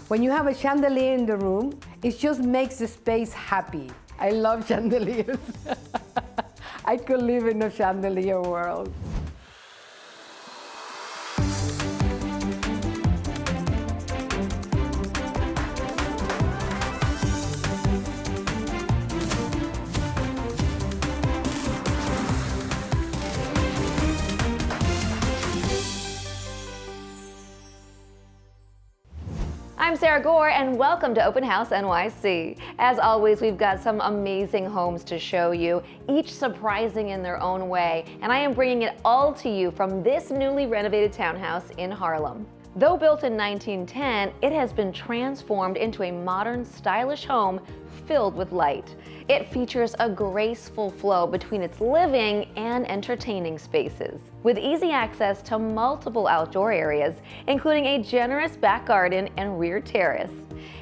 When you have a chandelier in the room, it just makes the space happy. I love chandeliers. I could live in a chandelier world. I'm Sara Gore and welcome to Open House NYC. As always, we've got some amazing homes to show you, each surprising in their own way, and I am bringing it all to you from this newly renovated townhouse in Harlem. Though built in 1910, it has been transformed into a modern, stylish home filled with light. It features a graceful flow between its living and entertaining spaces, with easy access to multiple outdoor areas, including a generous back garden and rear terrace.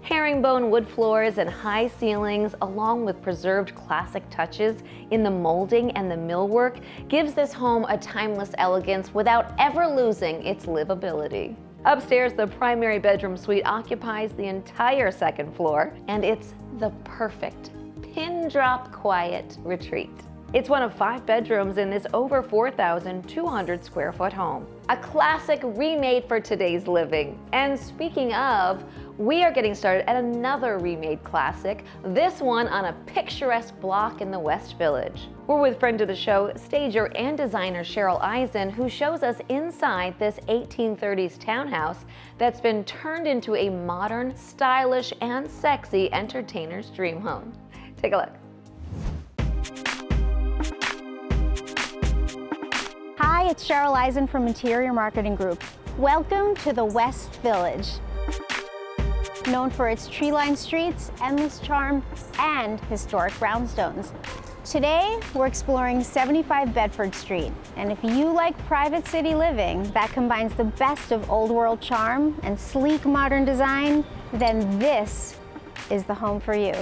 Herringbone wood floors and high ceilings, along with preserved classic touches in the molding and the millwork, gives this home a timeless elegance without ever losing its livability. Upstairs, the primary bedroom suite occupies the entire second floor, and it's the perfect pin-drop quiet retreat. It's one of 5 bedrooms in this over 4,200 square foot home. A classic remade for today's living. And speaking of, we are getting started at another remade classic, this one on a picturesque block in the West Village. We're with friend of the show, stager and designer Cheryl Eisen, who shows us inside this 1830s townhouse that's been turned into a modern, stylish, and sexy entertainer's dream home. Take a look. Hi, it's Cheryl Eisen from Interior Marketing Group. Welcome to the West Village. Known for its tree-lined streets, endless charm, and historic brownstones. Today, we're exploring 75 Bedford Street, and if you like private city living that combines the best of old world charm and sleek modern design, then this is the home for you.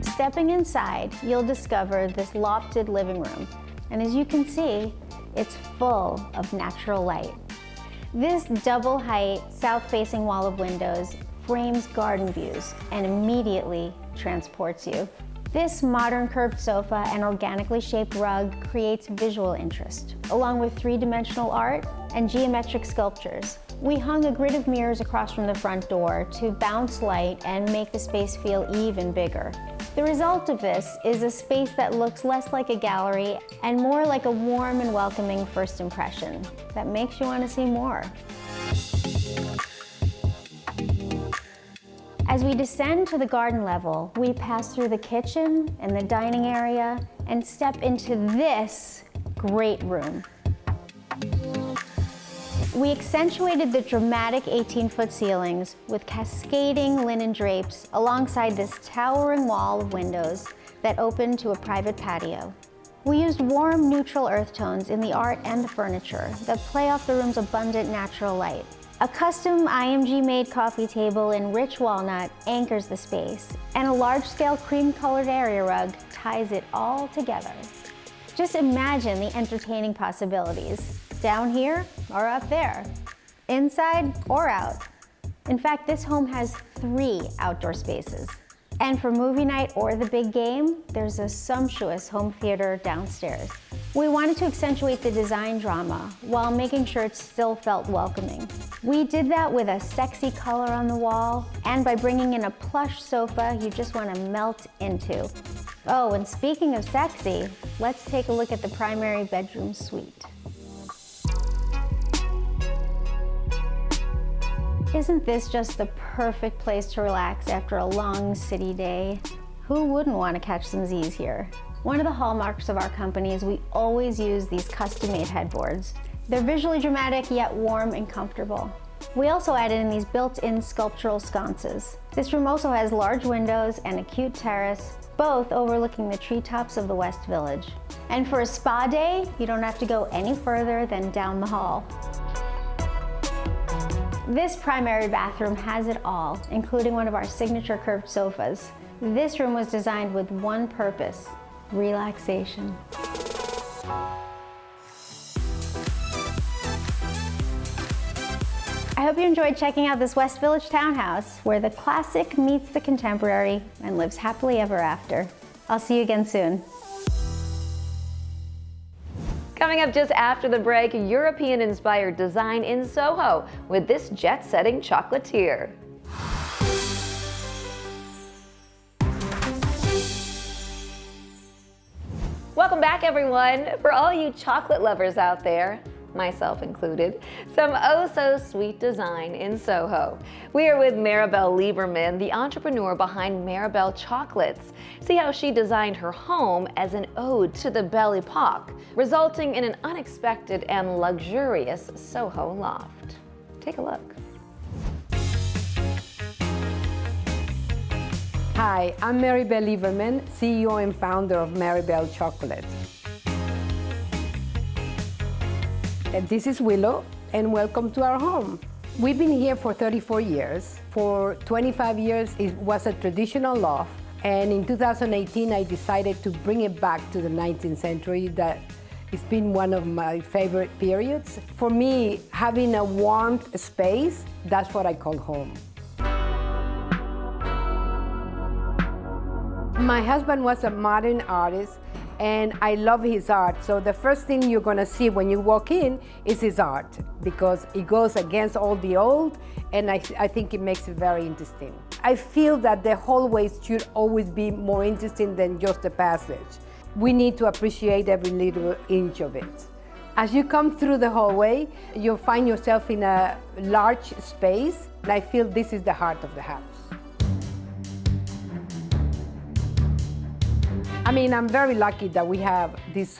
Stepping inside, you'll discover this lofted living room, and as you can see, it's full of natural light. This double-height, south-facing wall of windows frames garden views and immediately transports you. This modern curved sofa and organically shaped rug creates visual interest, along with 3-dimensional art and geometric sculptures. We hung a grid of mirrors across from the front door to bounce light and make the space feel even bigger. The result of this is a space that looks less like a gallery and more like a warm and welcoming first impression that makes you want to see more. As we descend to the garden level, we pass through the kitchen and the dining area and step into this great room. We accentuated the dramatic 18-foot ceilings with cascading linen drapes alongside this towering wall of windows that open to a private patio. We used warm, neutral earth tones in the art and the furniture that play off the room's abundant natural light. A custom IMG-made coffee table in rich walnut anchors the space, and a large-scale cream-colored area rug ties it all together. Just imagine the entertaining possibilities. Down here or up there, inside or out. In fact, this home has 3 outdoor spaces. And for movie night or the big game, there's a sumptuous home theater downstairs. We wanted to accentuate the design drama while making sure it still felt welcoming. We did that with a sexy color on the wall and by bringing in a plush sofa you just want to melt into. Oh, and speaking of sexy, let's take a look at the primary bedroom suite. Isn't this just the perfect place to relax after a long city day? Who wouldn't want to catch some Z's here? One of the hallmarks of our company is we always use these custom-made headboards. They're visually dramatic yet warm and comfortable. We also added in these built-in sculptural sconces. This room also has large windows and a cute terrace, both overlooking the treetops of the West Village. And for a spa day, you don't have to go any further than down the hall. This primary bathroom has it all, including one of our signature curved sofas. This room was designed with one purpose: relaxation. I hope you enjoyed checking out this West Village townhouse where the classic meets the contemporary and lives happily ever after. I'll see you again soon. Coming up just after the break, European-inspired design in SoHo with this jet-setting chocolatier. Welcome back, everyone. For all you chocolate lovers out there, myself included, some oh-so-sweet design in SoHo. We are with Maribel Lieberman, the entrepreneur behind Maribel Chocolates. See how she designed her home as an ode to the Belle Epoque, resulting in an unexpected and luxurious SoHo loft. Take a look. Hi, I'm Maribel Lieberman, CEO and founder of Maribel Chocolates. And this is Willow, and welcome to our home. We've been here for 34 years. For 25 years, it was a traditional loft, and in 2018, I decided to bring it back to the 19th century. That it's been one of my favorite periods. For me, having a warm space, that's what I call home. My husband was a modern artist, and I love his art. So the first thing you're gonna see when you walk in is his art, because it goes against all the old, and I think it makes it very interesting. I feel that the hallways should always be more interesting than just the passage. We need to appreciate every little inch of it. As you come through the hallway, you'll find yourself in a large space, and I feel this is the heart of the house. I mean, I'm very lucky that we have these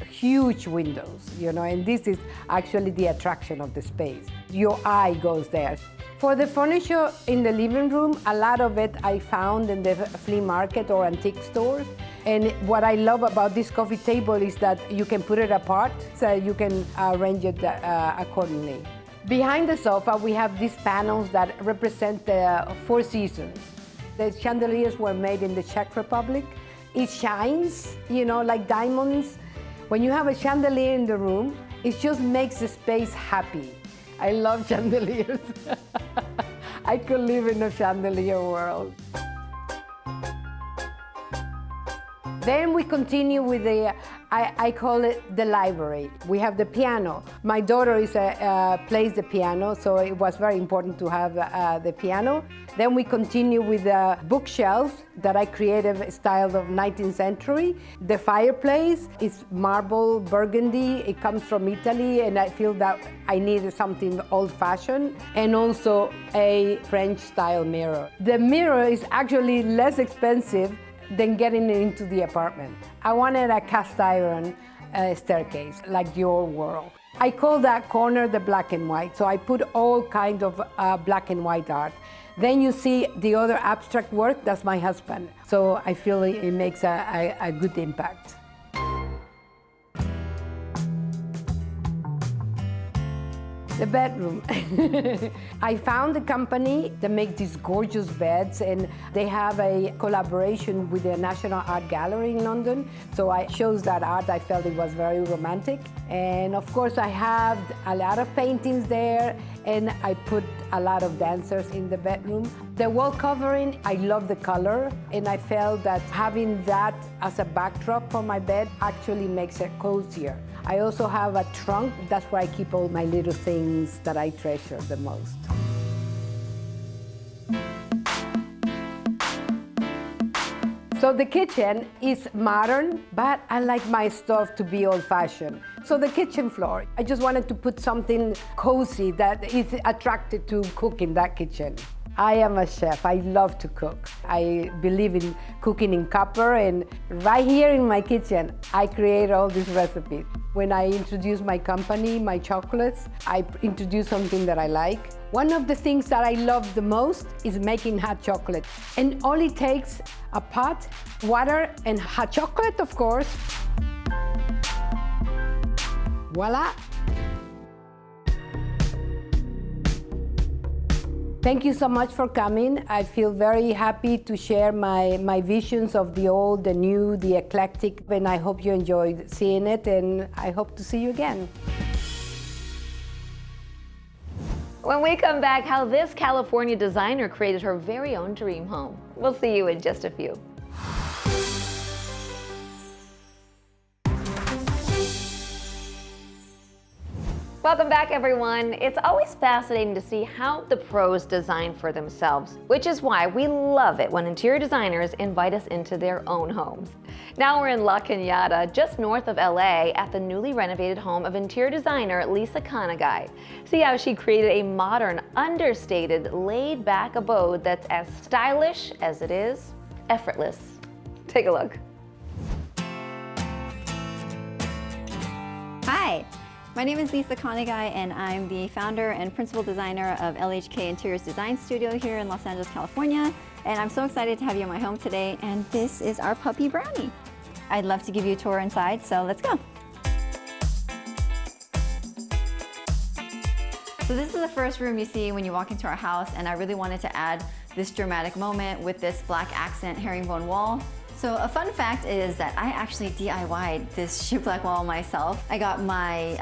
huge windows, you know, and this is actually the attraction of the space. Your eye goes there. For the furniture in the living room, a lot of it I found in the flea market or antique stores. And what I love about this coffee table is that you can put it apart, so you can arrange it accordingly. Behind the sofa, we have these panels that represent the 4 seasons. The chandeliers were made in the Czech Republic. It shines, you know, like diamonds. When you have a chandelier in the room, it just makes the space happy. I love chandeliers. I could live in a chandelier world. Then we continue with the, I call it the library. We have the piano. My daughter plays the piano, so it was very important to have the piano. Then we continue with the bookshelf that I created a style of 19th century. The fireplace is marble burgundy. It comes from Italy, and I feel that I needed something old-fashioned, and also a French-style mirror. The mirror is actually less expensive than getting it into the apartment. I wanted a cast iron staircase, like your world. I call that corner the black and white, so I put all kinds of black and white art. Then you see the other abstract work, that's my husband. So I feel it makes a good impact. The bedroom. I found a company that makes these gorgeous beds, and they have a collaboration with the National Art Gallery in London. So I chose that art. I felt it was very romantic. And of course, I have a lot of paintings there, and I put a lot of dancers in the bedroom. The wall covering, I love the color, and I felt that having that as a backdrop for my bed actually makes it cozier. I also have a trunk. That's where I keep all my little things that I treasure the most. So the kitchen is modern, but I like my stuff to be old-fashioned. So the kitchen floor, I just wanted to put something cozy that is attracted to cook in that kitchen. I am a chef. I love to cook. I believe in cooking in copper, and right here in my kitchen, I create all these recipes. When I introduce my company, my chocolates, I introduce something that I like. One of the things that I love the most is making hot chocolate. And all it takes a pot, water, and hot chocolate, of course. Voila! Thank you so much for coming. I feel very happy to share my visions of the old, the new, the eclectic, and I hope you enjoyed seeing it, and I hope to see you again. When we come back, how this California designer created her very own dream home. We'll see you in just a few. Welcome back, everyone. It's always fascinating to see how the pros design for themselves, which is why we love it when interior designers invite us into their own homes. Now we're in La Cañada, just north of LA, at the newly renovated home of interior designer Lisa Kanagai. See how she created a modern, understated, laid-back abode that's as stylish as it is effortless. Take a look. Hi. My name is Lisa Kanagai, and I'm the founder and principal designer of LHK Interiors Design Studio here in Los Angeles, California. And I'm so excited to have you in my home today. And this is our puppy, Brownie. I'd love to give you a tour inside, so let's go. So this is the first room you see when you walk into our house, and I really wanted to add this dramatic moment with this black accent herringbone wall. So a fun fact is that I actually DIY'd this shiplap wall myself. I got my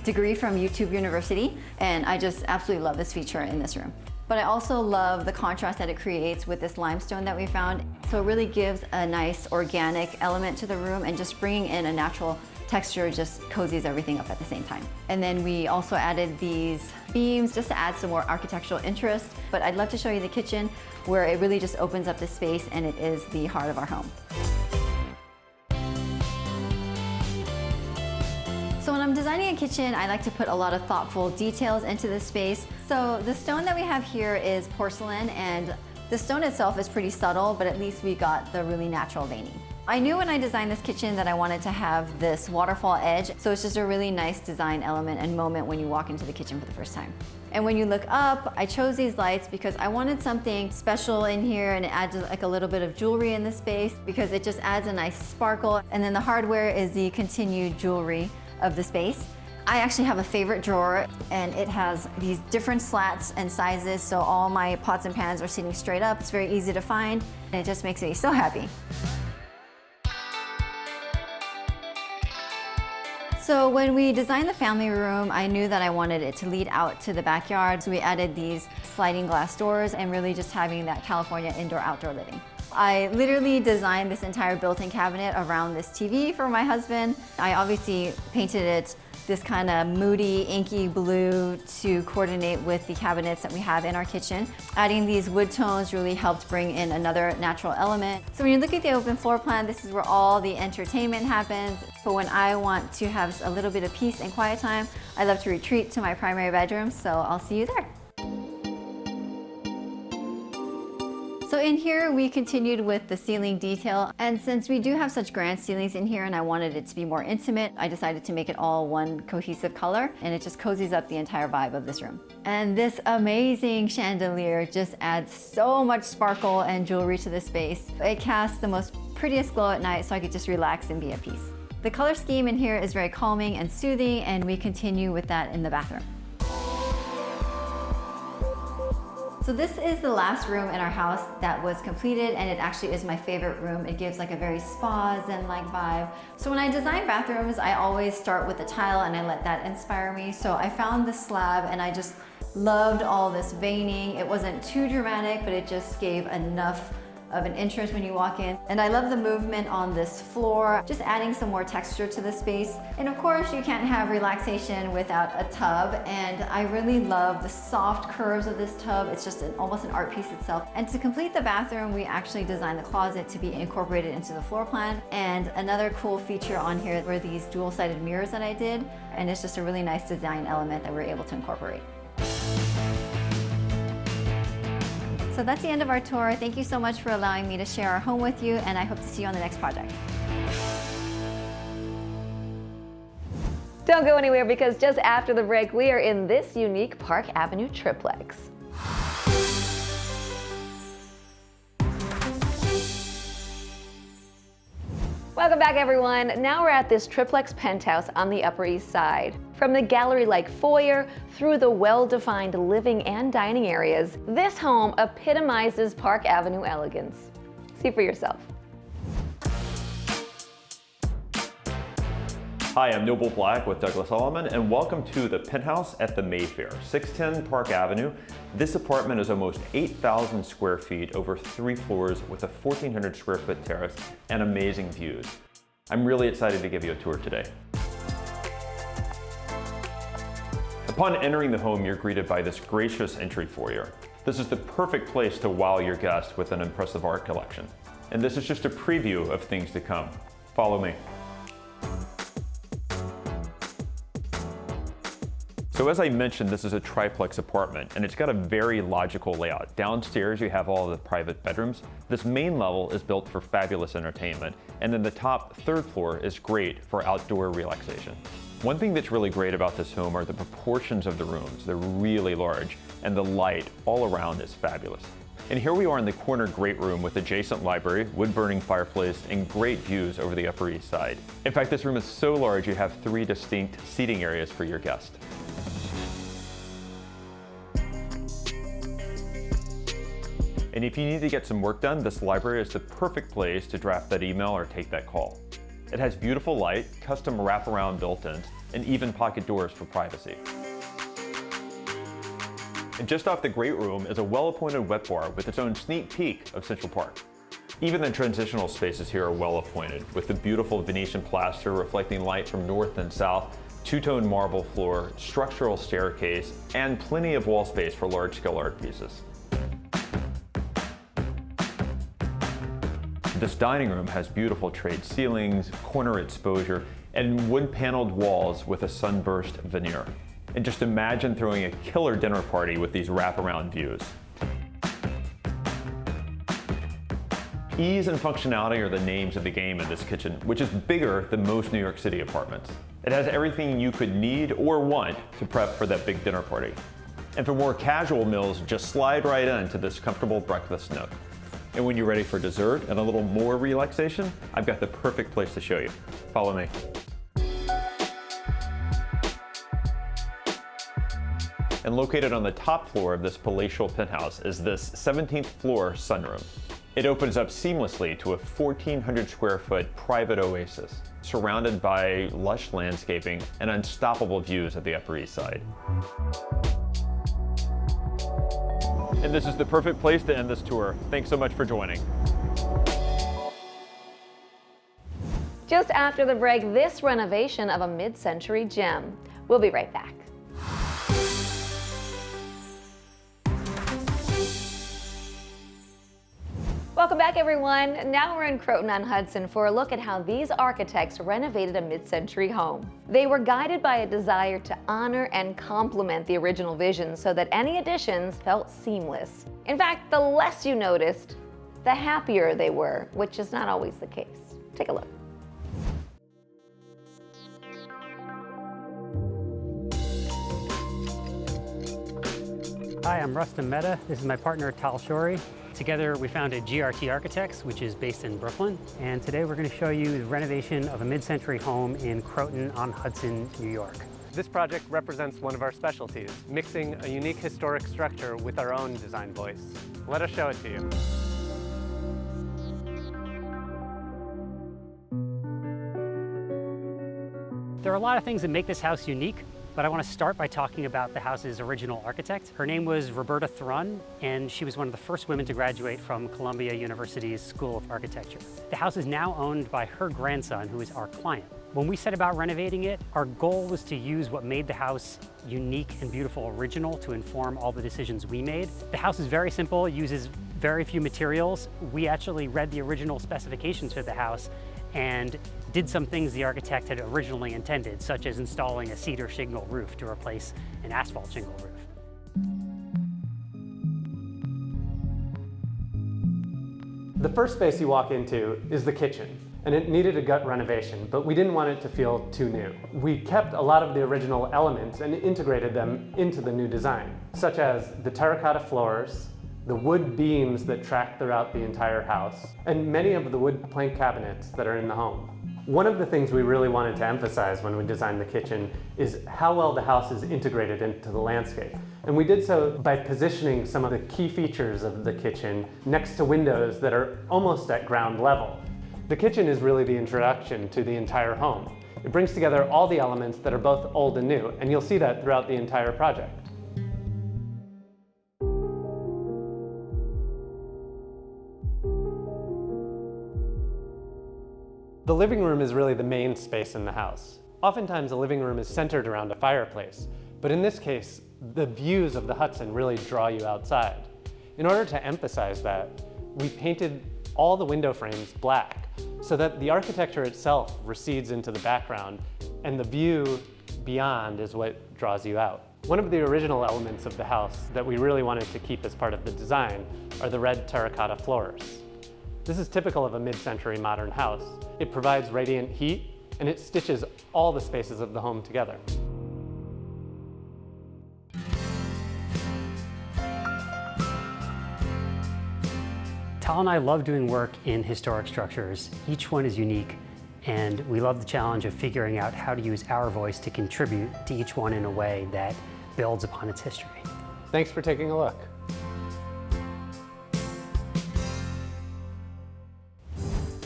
degree from YouTube University, and I just absolutely love this feature in this room. But I also love the contrast that it creates with this limestone that we found. So it really gives a nice organic element to the room, and just bringing in a natural texture just cozies everything up at the same time. And then we also added these beams just to add some more architectural interest. But I'd love to show you the kitchen, where it really just opens up the space, and it is the heart of our home. So when I'm designing a kitchen, I like to put a lot of thoughtful details into the space. So the stone that we have here is porcelain, and the stone itself is pretty subtle, but at least we got the really natural veining. I knew when I designed this kitchen that I wanted to have this waterfall edge, so it's just a really nice design element and moment when you walk into the kitchen for the first time. And when you look up, I chose these lights because I wanted something special in here, and it adds like a little bit of jewelry in the space because it just adds a nice sparkle. And then the hardware is the continued jewelry of the space. I actually have a favorite drawer, and it has these different slats and sizes, so all my pots and pans are sitting straight up. It's very easy to find, and it just makes me so happy. So when we designed the family room, I knew that I wanted it to lead out to the backyard. So we added these sliding glass doors, and really just having that California indoor-outdoor living. I literally designed this entire built-in cabinet around this TV for my husband. I obviously painted it this kind of moody, inky blue to coordinate with the cabinets that we have in our kitchen. Adding these wood tones really helped bring in another natural element. So when you look at the open floor plan, this is where all the entertainment happens. But when I want to have a little bit of peace and quiet time, I love to retreat to my primary bedroom, so I'll see you there. So in here, we continued with the ceiling detail. And since we do have such grand ceilings in here and I wanted it to be more intimate, I decided to make it all one cohesive color, and it just cozies up the entire vibe of this room. And this amazing chandelier just adds so much sparkle and jewelry to the space. It casts the most prettiest glow at night, so I could just relax and be at peace. The color scheme in here is very calming and soothing, and we continue with that in the bathroom. So this is the last room in our house that was completed, and it actually is my favorite room. It gives like a very spa, zen-like vibe. So when I design bathrooms, I always start with a tile and I let that inspire me. So I found this slab and I just loved all this veining. It wasn't too dramatic, but it just gave enough of an interest when you walk in. And I love the movement on this floor, just adding some more texture to the space. And of course, you can't have relaxation without a tub. And I really love the soft curves of this tub. It's just almost an art piece itself. And to complete the bathroom, we actually designed the closet to be incorporated into the floor plan. And another cool feature on here were these dual-sided mirrors that I did. And it's just a really nice design element that we're able to incorporate. So that's the end of our tour. Thank you so much for allowing me to share our home with you, and I hope to see you on the next project. Don't go anywhere, because just after the break, we are in this unique Park Avenue triplex. Welcome back, everyone. Now we're at this triplex penthouse on the Upper East Side. From the gallery-like foyer through the well-defined living and dining areas, this home epitomizes Park Avenue elegance. See for yourself. Hi, I'm Noble Black with Douglas Elliman, and welcome to the penthouse at the Mayfair, 610 Park Avenue. This apartment is almost 8,000 square feet, over 3 floors, with a 1,400 square foot terrace and amazing views. I'm really excited to give you a tour today. Upon entering the home, you're greeted by this gracious entry foyer. This is the perfect place to wow your guests with an impressive art collection. And this is just a preview of things to come. Follow me. So as I mentioned, this is a triplex apartment, and it's got a very logical layout. Downstairs, you have all of the private bedrooms. This main level is built for fabulous entertainment, and then the top third floor is great for outdoor relaxation. One thing that's really great about this home are the proportions of the rooms. They're really large, and the light all around is fabulous. And here we are in the corner great room with adjacent library, wood-burning fireplace, and great views over the Upper East Side. In fact, this room is so large you have 3 distinct seating areas for your guests. And if you need to get some work done, this library is the perfect place to draft that email or take that call. It has beautiful light, custom wraparound built-ins, and even pocket doors for privacy. And just off the great room is a well-appointed wet bar with its own sneak peek of Central Park. Even the transitional spaces here are well appointed, with the beautiful Venetian plaster reflecting light from north and south, two-tone marble floor, structural staircase, and plenty of wall space for large-scale art pieces. This dining room has beautiful trade ceilings, corner exposure, and wood-paneled walls with a sunburst veneer. And just imagine throwing a killer dinner party with these wraparound views. Ease and functionality are the names of the game in this kitchen, which is bigger than most New York City apartments. It has everything you could need or want to prep for that big dinner party. And for more casual meals, just slide right into this comfortable breakfast nook. And when you're ready for dessert and a little more relaxation, I've got the perfect place to show you. Follow me. And located on the top floor of this palatial penthouse is this 17th floor sunroom. It opens up seamlessly to a 1,400 square foot private oasis, surrounded by lush landscaping and unstoppable views of the Upper East Side. And this is the perfect place to end this tour. Thanks so much for joining. Just after the break, this renovation of a mid-century gem. We'll be right back. Welcome back, everyone. Now we're in Croton-on-Hudson for a look at how these architects renovated a mid-century home. They were guided by a desire to honor and complement the original vision so that any additions felt seamless. In fact, the less you noticed, the happier they were, which is not always the case. Take a look. Hi, I'm Rustam Mehta. This is my partner, Tal Shori. Together, we founded GRT Architects, which is based in Brooklyn. And today we're going to show you the renovation of a mid-century home in Croton-on-Hudson, New York. This project represents one of our specialties, mixing a unique historic structure with our own design voice. Let us show it to you. There are a lot of things that make this house unique, but I want to start by talking about the house's original architect. Her name was Roberta Thrun, and she was one of the first women to graduate from Columbia University's School of Architecture. The house is now owned by her grandson, who is our client. When we set about renovating it, our goal was to use what made the house unique and beautiful original to inform all the decisions we made. The house is very simple, it uses very few materials. We actually read the original specifications for the house and did some things the architect had originally intended, such as installing a cedar shingle roof to replace an asphalt shingle roof. The first space you walk into is the kitchen, and it needed a gut renovation, but we didn't want it to feel too new. We kept a lot of the original elements and integrated them into the new design, such as the terracotta floors, the wood beams that track throughout the entire house, and many of the wood plank cabinets that are in the home. One of the things we really wanted to emphasize when we designed the kitchen is how well the house is integrated into the landscape. And we did so by positioning some of the key features of the kitchen next to windows that are almost at ground level. The kitchen is really the introduction to the entire home. It brings together all the elements that are both old and new, and you'll see that throughout the entire project. The living room is really the main space in the house. Oftentimes, a living room is centered around a fireplace, but in this case, the views of the Hudson really draw you outside. In order to emphasize that, we painted all the window frames black so that the architecture itself recedes into the background and the view beyond is what draws you out. One of the original elements of the house that we really wanted to keep as part of the design are the red terracotta floors. This is typical of a mid-century modern house. It provides radiant heat and it stitches all the spaces of the home together. Tal and I love doing work in historic structures. Each one is unique, and we love the challenge of figuring out how to use our voice to contribute to each one in a way that builds upon its history. Thanks for taking a look.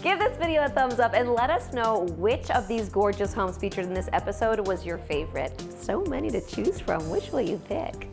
Give this video a thumbs up and let us know which of these gorgeous homes featured in this episode was your favorite. So many to choose from. Which will you pick?